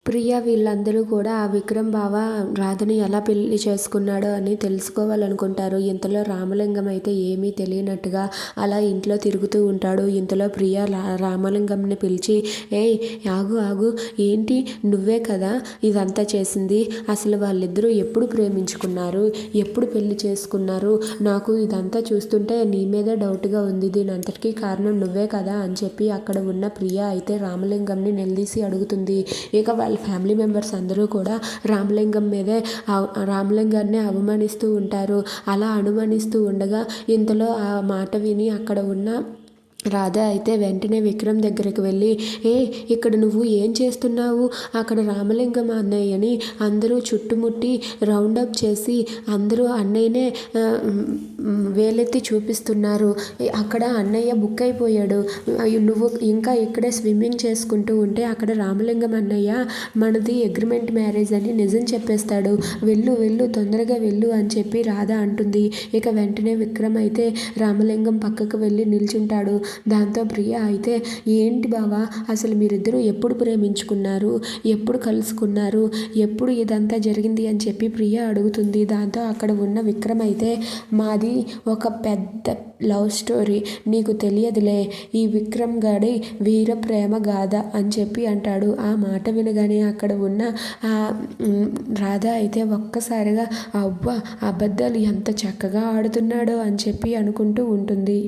ప్రియ వీళ్ళందరూ కూడా ఆ విక్రమ్ బావ రాధని ఎలా పెళ్లి చేసుకున్నాడో అని తెలుసుకోవాలనుకుంటారు. ఇంతలో రామలింగం అయితే ఏమీ తెలియనట్టుగా అలా ఇంట్లో తిరుగుతూ ఉంటాడు. ఇంతలో ప్రియ రామలింగంని పిలిచి, ఏయ్ ఆగు ఆగు, ఏంటి నువ్వే కదా ఇదంతా చేసింది? అసలు వాళ్ళిద్దరూ ఎప్పుడు ప్రేమించుకున్నారు, ఎప్పుడు పెళ్లి చేసుకున్నారు? నాకు ఇదంతా చూస్తుంటే నీ మీదే డౌట్గా ఉంది. దీని అంతటికీ కారణం నువ్వే కదా అని చెప్పి అక్కడ ఉన్న ప్రియ అయితే రామలింగంని నిలదీసి అడుగుతుంది. ఇక వాళ్ళ ఫ్యామిలీ మెంబర్స్ అందరూ కూడా రామలింగాన్ని అవమానిస్తూ ఉంటారు. అలా అనుమానిస్తూ ఉండగా ఇంతలో ఆ మాట విని అక్కడ ఉన్న రాధ అయితే వెంటనే విక్రమ్ దగ్గరికి వెళ్ళి, ఇక్కడ నువ్వు ఏం చేస్తున్నావు? అక్కడ రామలింగం అన్నయ్యని అందరూ చుట్టుముట్టి రౌండప్ చేసి అందరూ అన్నయ్యనే వేలెత్తి చూపిస్తున్నారు. అక్కడ అన్నయ్య బుక్ అయిపోయాడు. నువ్వు ఇంకా ఇక్కడే స్విమ్మింగ్ చేసుకుంటూ ఉంటే అక్కడ రామలింగం అన్నయ్య మనది అగ్రిమెంట్ మ్యారేజ్ అని నిజం చెప్పేస్తాడు. వెళ్ళు వెళ్ళు, తొందరగా వెళ్ళు అని చెప్పి రాధ అంటుంది. ఇక వెంటనే విక్రమ్ అయితే రామలింగం పక్కకు వెళ్ళి నిల్చుంటాడు. దాంతో ప్రియ అయితే, ఏంటి బావా అసలు మీరిద్దరూ ఎప్పుడు ప్రేమించుకున్నారు, ఎప్పుడు కలుసుకున్నారు, ఎప్పుడు ఇదంతా జరిగింది అని చెప్పి ప్రియ అడుగుతుంది. దాంతో అక్కడ ఉన్న విక్రమ్ అయితే, మాది ఒక పెద్ద లవ్ స్టోరీ, నీకు తెలియదులే, ఈ విక్రమ్ గాడి వీర ప్రేమ గాథ అని చెప్పి అంటాడు. ఆ మాట వినగానే అక్కడ ఉన్న రాధ అయితే ఒక్కసారిగా అవ్వ అబద్ధాలు ఎంత చక్కగా ఆడుతున్నాడో అని చెప్పి అనుకుంటూ ఉంటుంది.